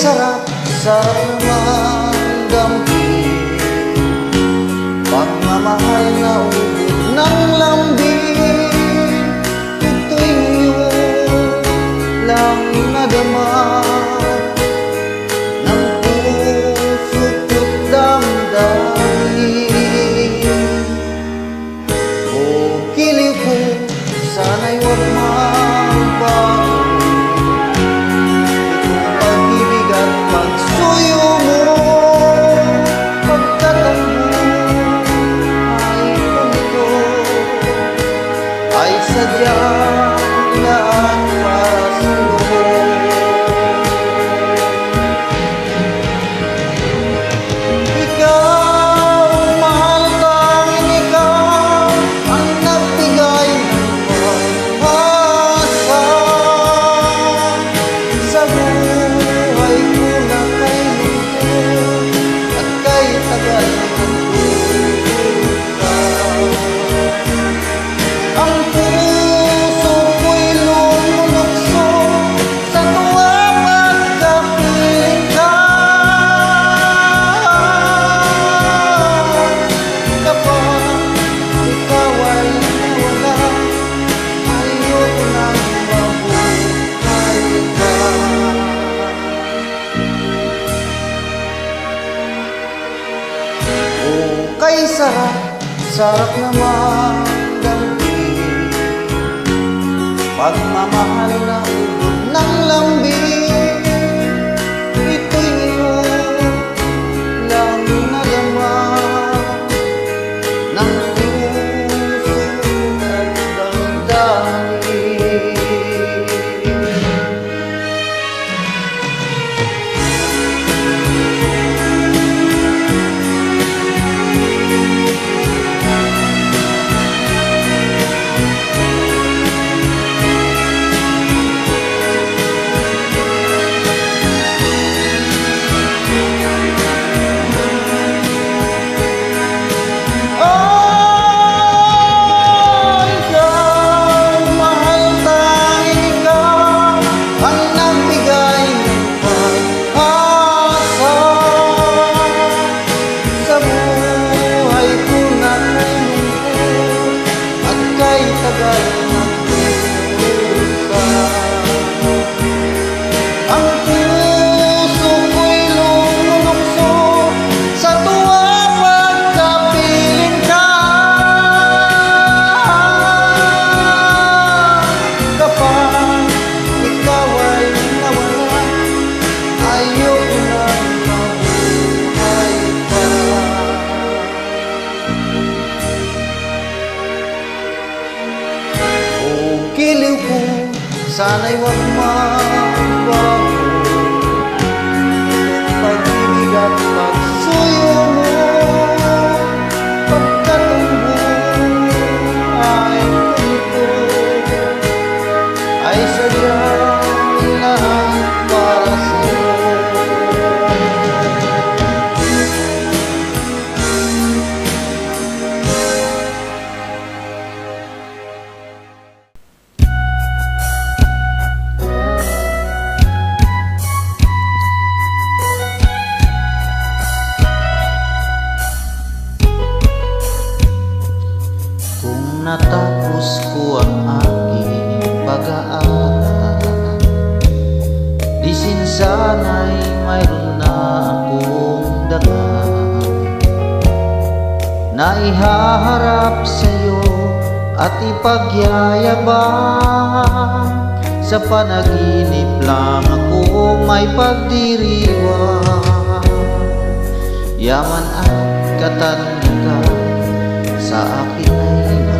sarap naman damhin, pagmamahal na ubod ng lambing. Ito'y ngayon lang nadama ng puso't damdamin. O giliw ko, sana'y huwag magbago itong pag-ibig at pagsuyo mo. Pagkat ang buhay ko ay sadyang lahat para sa'yo. Ikaw, mahal, tanging ikaw ang nagbigay ng pag-asa sa buhay ko na kay lungkot at kay tagal ng duda. Ang puso ko'y lumulukso sa tuwa pagkapiling ka. Kapag ikaw ay nawala, ayoko nang mabuhay ka. O kay sarap naman damhin, pagmamahal na ubod ng lambing. Ito'y ngayon lang nadama ng puso at damdamin. Ang puso ko'y lumulukso sa tuwa pagkapiling ka. Kapag ikaw ay nawala, ayoko nang mabuhay pa. O giliw ko, sana'y huwag magbago itong pag-ibig at pagsuyo mo. Pagkat ang buhay ko ay sadyang lahat para sa'yo. Kung natapos ko ang aking pag-aaral, di sana'y mayroon na akong dala na ihaharap sa'yo at ipagyayabang. Sa panaginip lang ako may pagdiriwang, yaman at katanyagan sa akin ay naman.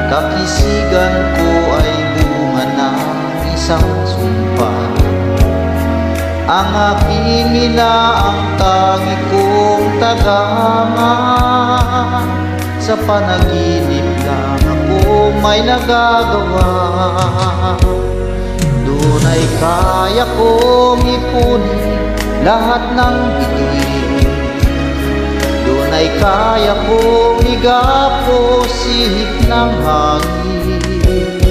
Kakisigan ko ay bunga ng isang sumpa, ang aking ina ang tangi kong tagangan. Sa panaginip lang ako may nagagawa, doon ay kaya kong ipunin lahat ng bituin. Doon ay kaya kong igapos ihip ng hangin.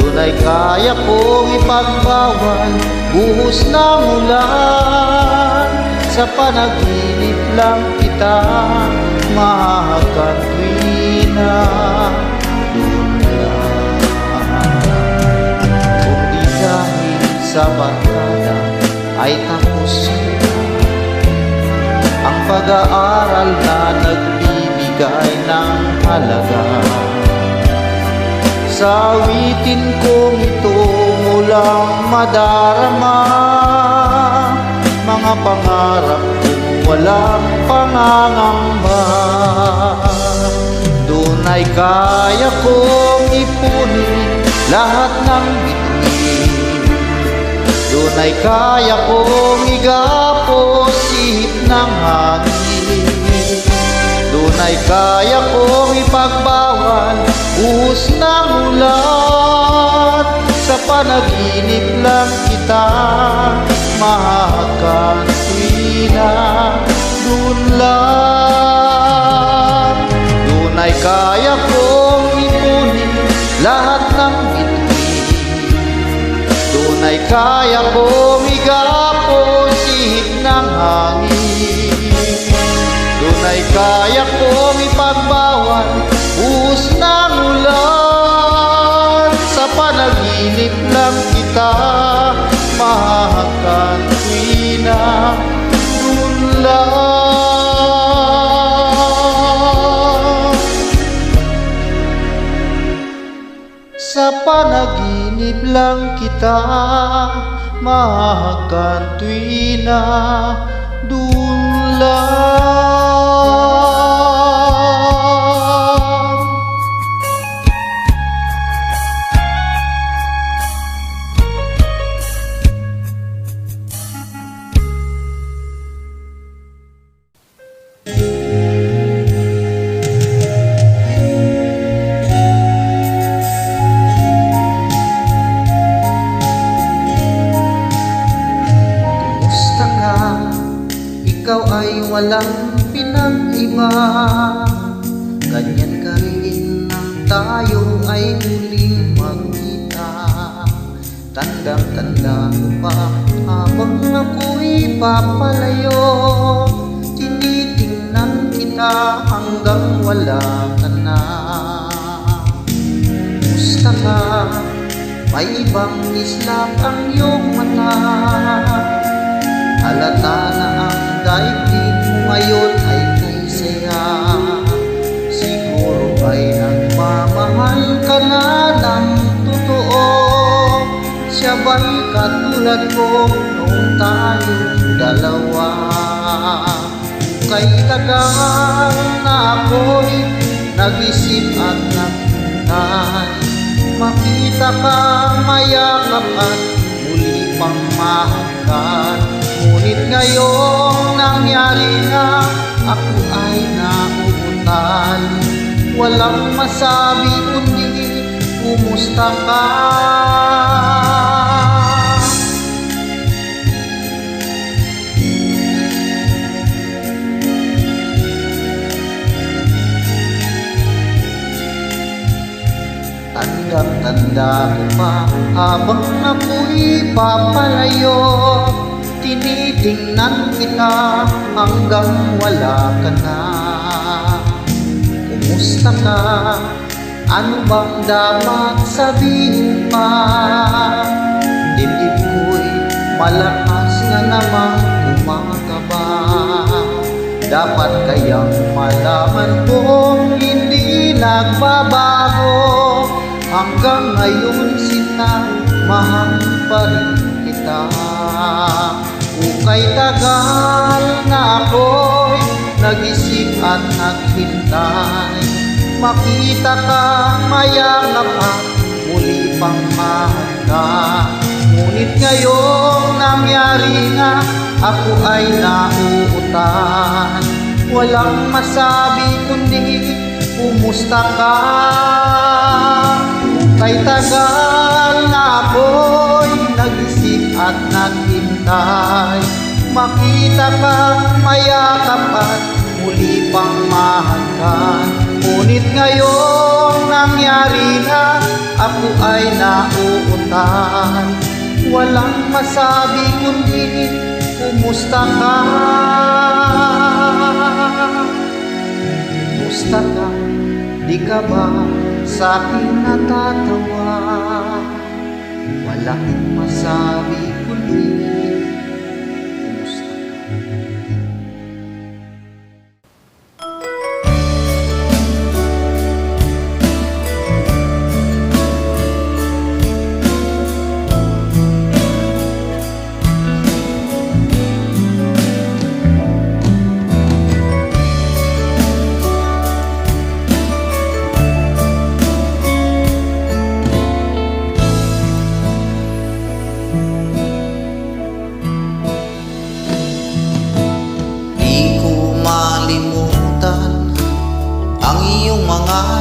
Doon Duna'y kaya kong ipagbawal buhos ng ulan. Sa panaginip lang kita mahagkan tuwina. Doon lang. Kung di dahil sa barkada ay tapos na ang pag-aaral na nagbibigay ng halaga. Sa awitin kong ito mulang madarama mga pangarap kong walang pangangamba. Duna'y kaya kong ipunin lahat ng bituin. Duna'y kaya kong igapos ihip ng hangin. Duna'y kaya kong ipagbawal buhos ng ulan. Sa panaginip lang kita mahagkan tuwina. Doon lang. Duna'y kaya kong ipunin lahat ng bituin. Duna'y kaya kong igapos ihip ng hangin. Duna'y kaya kong ipagbawal buhos ng ulan. Sa panaginip lang kita mahagkan tuwina. Doon lang. Sa panaginip lang kita mahagkan tuwina. Doon lang. Ikaw ay walang pinag-iba, ganyan ka rin nang tayo ay muling magkita. Tandang-tanda ko pa habang ako'y papalayo, tinitingnan kita hanggang wala ka na. Musta ka? May ibang islap ang iyong mata. Halata na ang daigdig mo ngayon ay kay saya. Siguro ay nagmamahal ka na ng totoo. Siya ba'y katulad ko noong tayong dalawa? Kay tagal na ako'y nag-isip at naghintay, makita ka, mayakap at muli pang mahagkan. Ngunit ngayong nangyari na, ako ay nauutal. Walang masabi kundi kumusta ka? Tandang-tanda ko pa habang ako'y papalayo, tinitingnan kita hanggang wala ka na. Kumusta ka? Ano bang dapat sabihin pa? Dibdib ko'y malakas na namang kumakaba. Dapat kayang malaman kong hindi nagbabago. Hanggang ngayon sinta, mahal pa rin kita. Kay tagal na ako'y nag-isip at naghintay, makita ka, mayakap at muli pang mahagkan. Ngunit ngayong nangyari nga, ako ay nauutan. Walang masabi kundi kumusta ka? Kay tagal na ako'y nag-isip at naghintay, makita ka, mayakap at muli pang mahagkan. Ngunit ngayong nangyari na, ako ay nauutan. Walang masabi kundi kumusta ka? Kumusta ka? Di ka ba sa akin natatawa? Walang masabi kundi kumusta ka?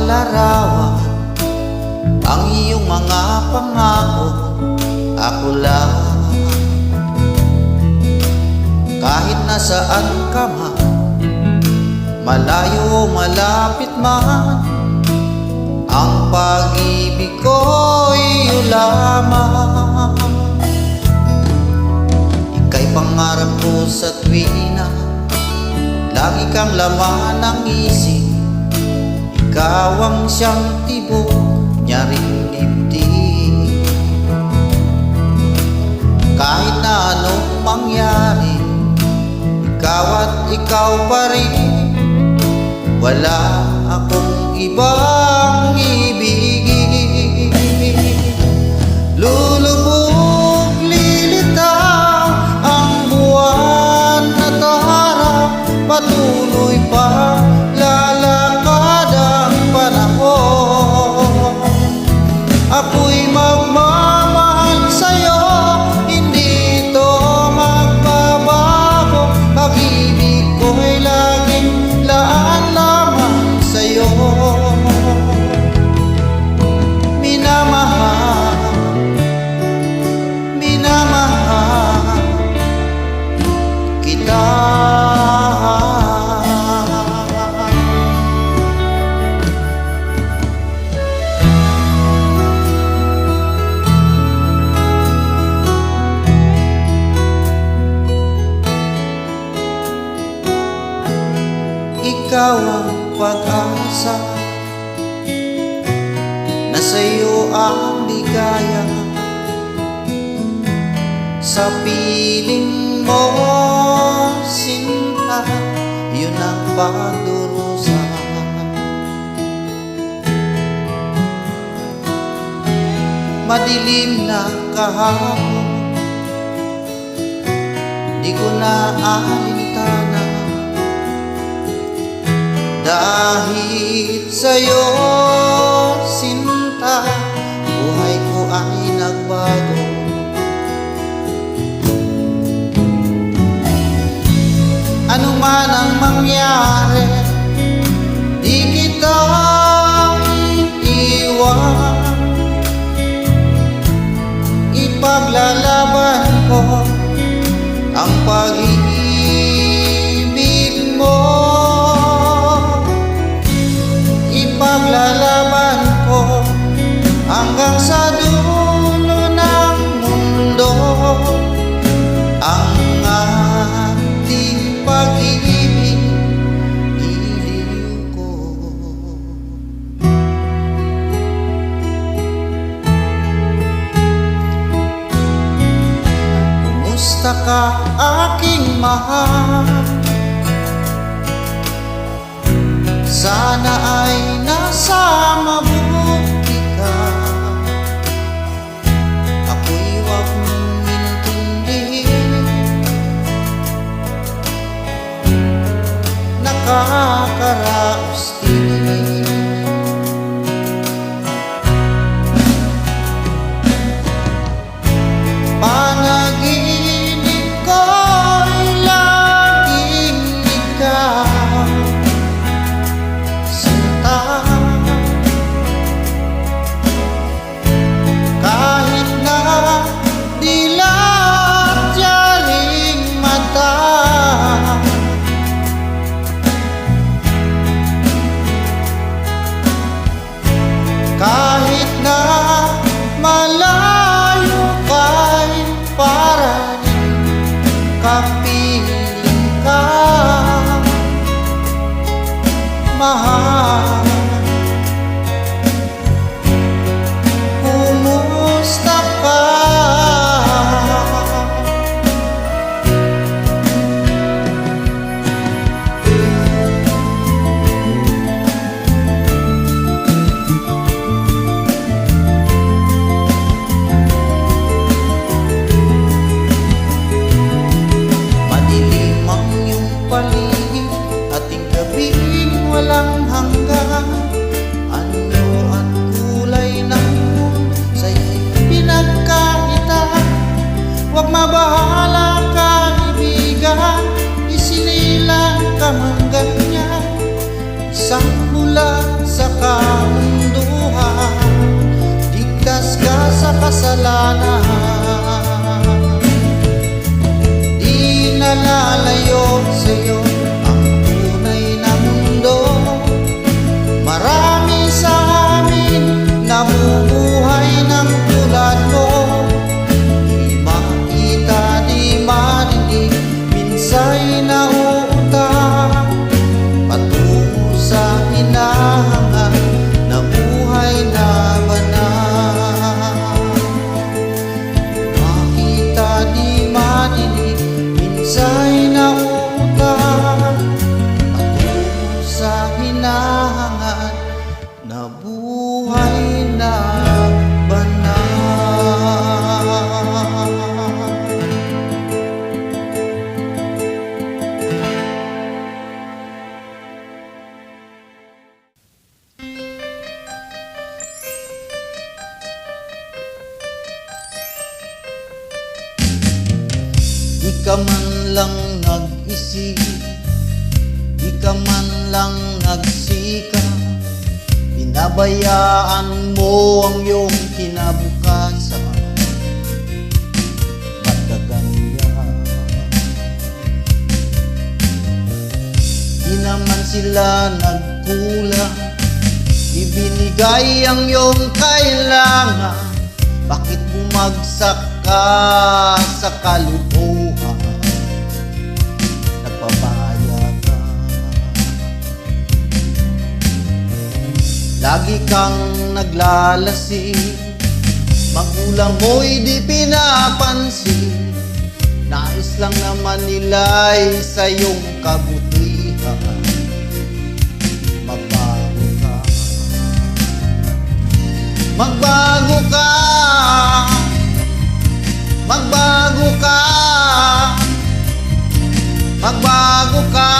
Larawan, ang iyong mga pangako, ako lang. Kahit nasaan ka man, malayo o malapit man, ang pag-ibig ko'y iyo lamang. Ika'y pangarap ko sa tuwina, lagi kang laman ng isip. Ikaw ang siyang tibok niya ring dibdib. Kahit na anong mangyari, ikaw at ikaw pa rin. Wala akong ibang ibigin. Lulubog, lilitaw ang buwan at araw, patuloy pa ako'y magmamahal sa'yo, hindi ito magbabago. Pag-ibig ko'y laging laan lamang sa'yo. Minamahal, minamahal kita. Ikaw ang pag-asa, na sa'yo ang ligaya. Sa piling mo, sinta, yun ang pagdurusa. Madilim na kahapon, di ko na alintana. Dahil sa'yo, sinta, buhay ko ay nagbago. Ano man ang mangyari, di kita iiwan. Ipaglalaban ko ang pag-ibig mo. Ipaglalaban ko hanggang sa dulo ng mundo ang ating pag-ibig, iliw ko. Kumusta ka, aking mahal? Sana ay nasa mabuti ka. Ako'y huwag mong intindihin, nakakaraos din. Panaginip ko'y laging ikaw, sinta. bahala kaibigan, isinilang ka man ganyan. Isang mula sa kamunduhan, ligtas ka sa kasalanan. Di nalalayo sa'yo ang tunay na mundo. Marami sa amin nabubuhay ng tulad mo. Di makita, di marinig, minsa'y nauutang patungo sa hinahangan na buhay na banal. Makita, di marinig, minsa'y nauutang patungo sa hinahangan na buhay na banal. Di ka man lang nag-isip, di ka man lang nagsikap, pinabayaan mo ang iyong kinabukasan. Ba't ka ganyan? Di naman sila nagkulang, ibinigay ang iyong kailangan. Bakit bumagsak ka sa kalukuhan? Nagpapaya ka, lagi kang naglalasing, magulang mo'y di pinapansin. Nais lang naman nila'y sa iyong kabutihan. Magbago ka, magbago ka, magbago ka, magbago ka.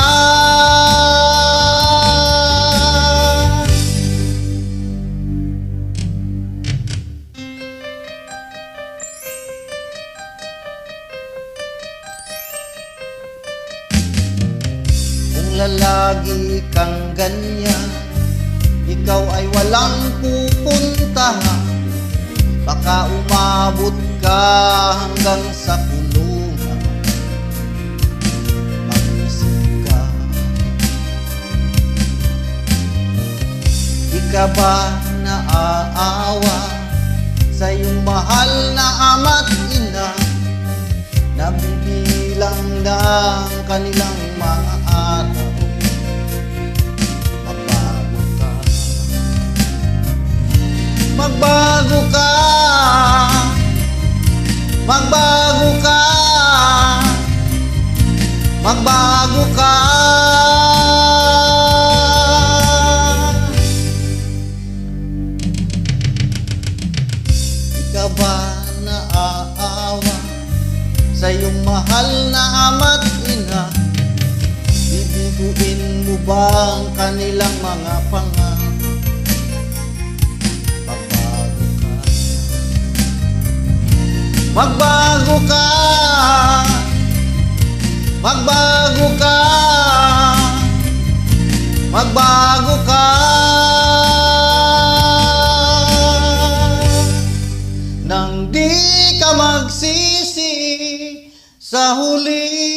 Kung lalagi kang ganyan, ikaw ay walang pupuntahan. Baka umabot ka hanggang sa kulungan. Mag-isip ka, di ka ba naaawa sa iyong mahal na ama't ina? Nabibilang ng kanilang mga araw. Magbago ka, magbago ka, magbago ka. Di ka ba naaawa sa iyong mahal na ama't ina? Bibiguin mo ba ang kanilang mga pangako? Magbago ka, magbago ka, magbago ka. Nang di ka magsisi sa huli.